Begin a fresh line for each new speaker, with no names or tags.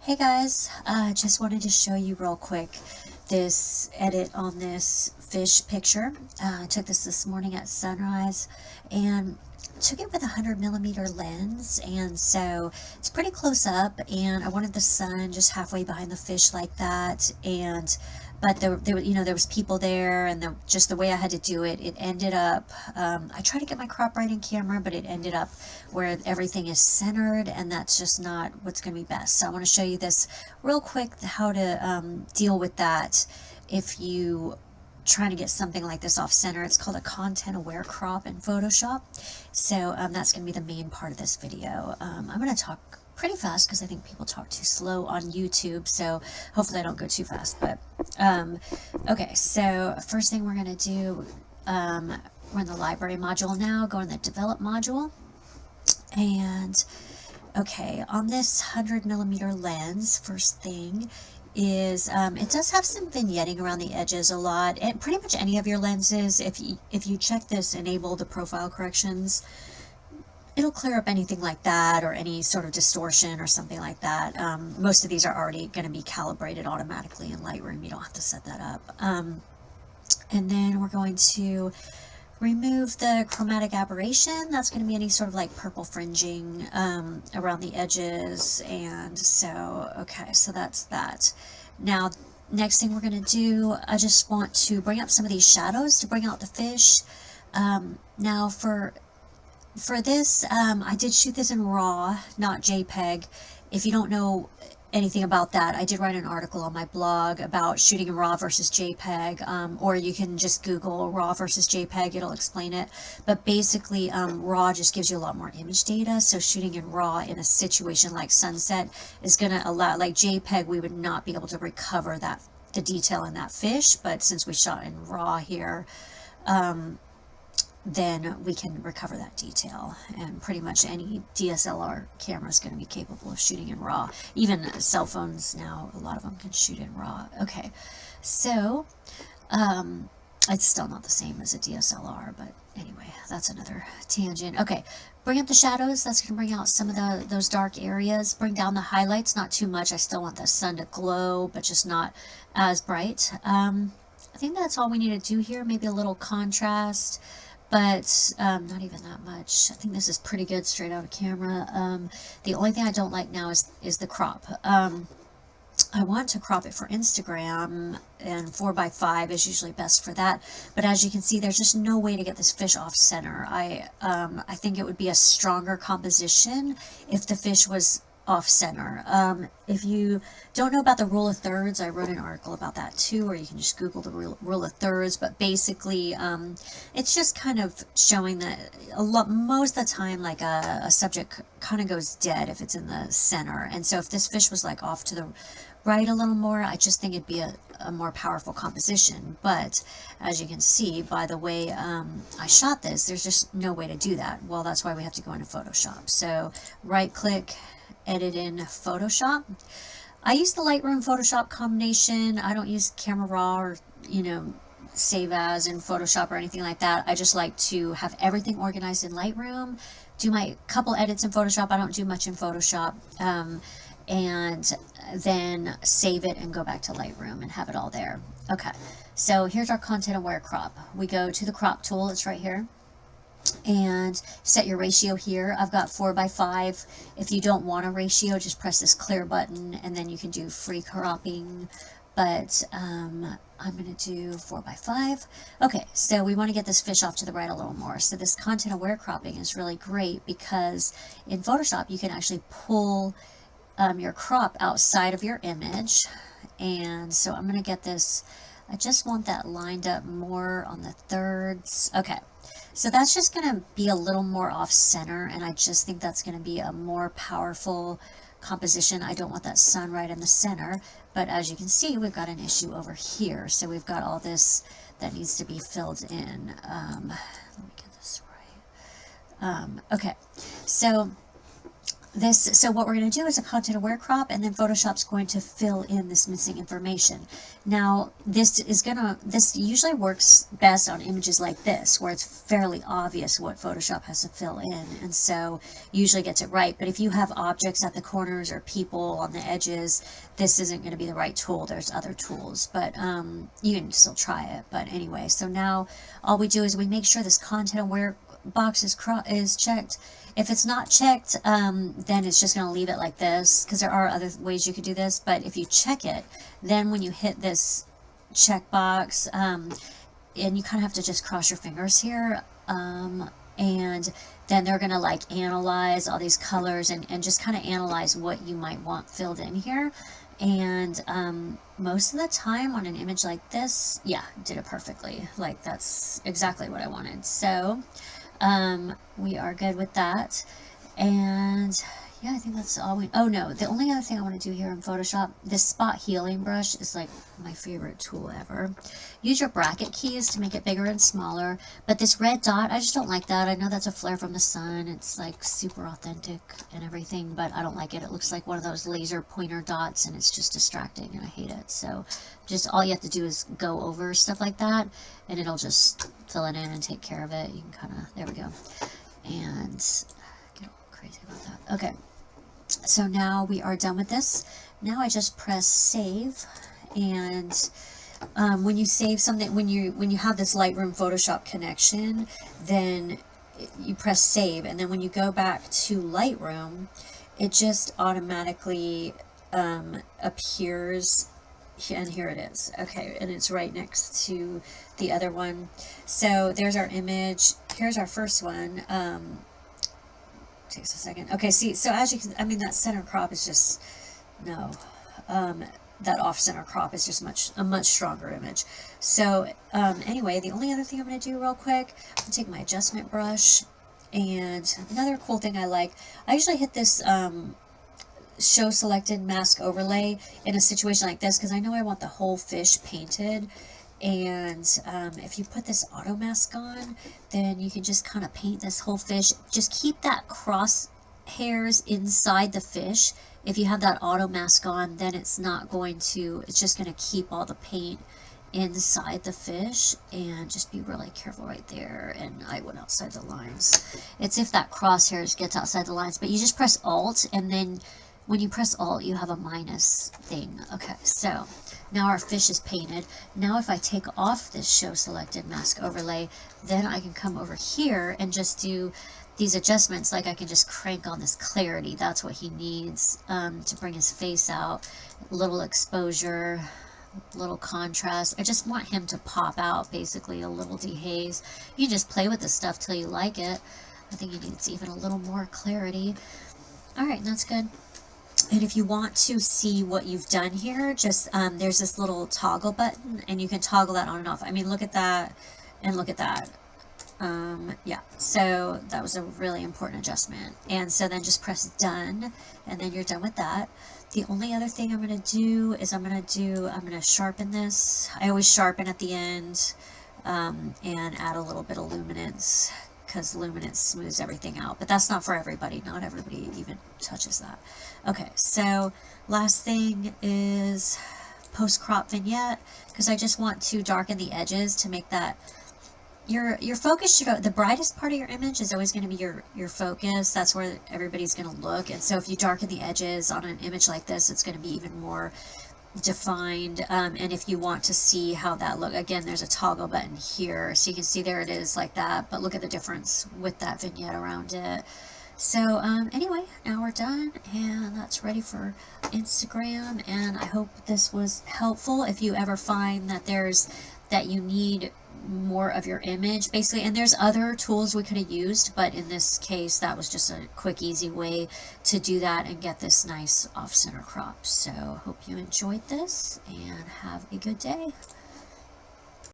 Hey guys, just wanted to show you real quick this edit on this fish picture. I took this morning at sunrise and took it with a 100mm lens, and so it's pretty close up, and I wanted the sun just halfway behind the fish like that. And but there was people there, and just the way I had to do it, it ended up, I tried to get my crop right in camera, but it ended up where everything is centered, and that's just not what's going to be best. So I want to show you this real quick, how to deal with that if you trying to get something like this off center. It's called a content aware crop in Photoshop. So that's going to be the main part of this video. I'm going to talk pretty fast because I think people talk too slow on YouTube, so hopefully I don't go too fast. But okay, so first thing we're going to do, we're in the library module now. Go in the develop module, and okay, on this 100mm lens, first thing is it does have some vignetting around the edges a lot, and pretty much any of your lenses, if you check this enable the profile corrections, it'll clear up anything like that or any sort of distortion or something like that. Most of these are already going to be calibrated automatically in Lightroom. You don't have to set that up. And then we're going to remove the chromatic aberration. That's going to be any sort of like purple fringing around the edges. And so, okay, so that's that. Now, next thing we're going to do, I just want to bring up some of these shadows to bring out the fish. Now for this, I did shoot this in RAW, not JPEG. If you don't know anything about that, I did write an article on my blog about shooting in RAW versus JPEG, or you can just Google RAW versus JPEG, it'll explain it. But basically, RAW just gives you a lot more image data, so shooting in RAW in a situation like sunset is going to allow, like JPEG, we would not be able to recover the detail in that fish, but since we shot in RAW here, then we can recover that detail, and pretty much any DSLR camera is going to be capable of shooting in RAW. Even cell phones now, a lot of them can shoot in RAW. Okay, so it's still not the same as a DSLR, but anyway, that's another tangent. Okay, bring up the shadows. That's going to bring out some of those dark areas. Bring down the highlights, not too much. I still want the sun to glow, but just not as bright. I think that's all we need to do here. Maybe a little contrast, but not even that much. I think this is pretty good straight out of camera. The only thing I don't like now is the crop. I want to crop it for Instagram, and 4:5 is usually best for that. But as you can see, there's just no way to get this fish off center. I think it would be a stronger composition if the fish was off center. If you don't know about the rule of thirds, I wrote an article about that too, or you can just Google the rule of thirds. But basically, it's just kind of showing that most of the time, like a subject kind of goes dead if it's in the center. And so if this fish was like off to the right a little more, I just think it'd be a more powerful composition. But as you can see by the way I shot this, there's just no way to do that. Well, that's why we have to go into Photoshop. So right click, edit in Photoshop. I use the Lightroom Photoshop combination. I don't use Camera Raw or save as in Photoshop or anything like that. I just like to have everything organized in Lightroom, do my couple edits in Photoshop. I don't do much in Photoshop, and then save it and go back to Lightroom and have it all there. Okay, so here's our content aware crop. We go to the crop tool, it's right here, and set your ratio here. I've got 4:5. If you don't want a ratio, just press this clear button and then you can do free cropping, but I'm going to do 4:5. Okay, so we want to get this fish off to the right a little more. So this content aware cropping is really great because in Photoshop you can actually pull your crop outside of your image. And so I'm going to get this, I just want that lined up more on the thirds. Okay, so that's just going to be a little more off center, and I just think that's going to be a more powerful composition. I don't want that sun right in the center, but as you can see, we've got an issue over here. So we've got all this that needs to be filled in. Let me get this right. Okay, so so what we're going to do is a content aware crop, and then Photoshop's going to fill in this missing information. Now, this usually works best on images like this, where it's fairly obvious what Photoshop has to fill in, and so usually gets it right. But if you have objects at the corners or people on the edges, this isn't going to be the right tool. There's other tools, but you can still try it. But anyway, so now all we do is we make sure this content aware box is checked. If it's not checked, then it's just going to leave it like this, because there are other ways you could do this. But if you check it, then when you hit this checkbox, and you kind of have to just cross your fingers here, and then they're going to like analyze all these colors and just kind of analyze what you might want filled in here. And most of the time on an image like this, yeah, did it perfectly. Like, that's exactly what I wanted. So we are good with that. And yeah, I think that's all oh no, the only other thing I want to do here in Photoshop, this spot healing brush is like my favorite tool ever. Use your bracket keys to make it bigger and smaller, but this red dot, I just don't like that. I know that's a flare from the sun, it's like super authentic and everything, but I don't like it. It looks like one of those laser pointer dots, and it's just distracting, and I hate it. So just all you have to do is go over stuff like that, and it'll just fill it in and take care of it. You can kind of, there we go. And get all crazy about that. Okay. So now we are done with this. Now I just press save, and when you save something, when you have this Lightroom Photoshop connection, then you press save, and then when you go back to Lightroom, it just automatically appears, and here it is. Okay, and it's right next to the other one. So there's our image. Here's our first one. Takes a second. Okay, see, so as you can, I mean, that center crop is just, no, that off-center crop is just a much stronger image. So anyway, the only other thing I'm going to do real quick, I'm going to take my adjustment brush, and another cool thing I usually hit this show selected mask overlay in a situation like this, because I know I want the whole fish painted. And if you put this auto mask on, then you can just kind of paint this whole fish. Just keep that cross hairs inside the fish. If you have that auto mask on, then it's not going to, it's just going to keep all the paint inside the fish. And just be really careful right there. And I went outside the lines. It's if that crosshairs gets outside the lines, but you just press Alt, and then when you press Alt, you have a minus thing. Okay, so now our fish is painted. Now if I take off this show selected mask overlay, then I can come over here and just do these adjustments. Like I can just crank on this clarity. That's what he needs to bring his face out. Little exposure, little contrast. I just want him to pop out, basically a little dehaze. You just play with this stuff till you like it. I think he needs even a little more clarity. Alright, that's good. And if you want to see what you've done here, just there's this little toggle button, and you can toggle that on and off. I mean, look at that, and look at that. Yeah, so that was a really important adjustment. And so then just press done, and then you're done with that. The only other thing I'm going to do is I'm going to sharpen this. I always sharpen at the end, and add a little bit of luminance, because luminance smooths everything out. But that's not for everybody. Not everybody even touches that. Okay, so last thing is post-crop vignette, because I just want to darken the edges to make that, your focus should, the brightest part of your image is always going to be your focus. That's where everybody's going to look. And so if you darken the edges on an image like this, it's going to be even more defined. And if you want to see how that look, again, there's a toggle button here, so you can see there it is like that, but look at the difference with that vignette around it. So anyway, now we're done, and that's ready for Instagram. And I hope this was helpful. If you ever find that you need more of your image, basically, and there's other tools we could have used, but in this case that was just a quick, easy way to do that and get this nice off-center crop. So hope you enjoyed this, and have a good day.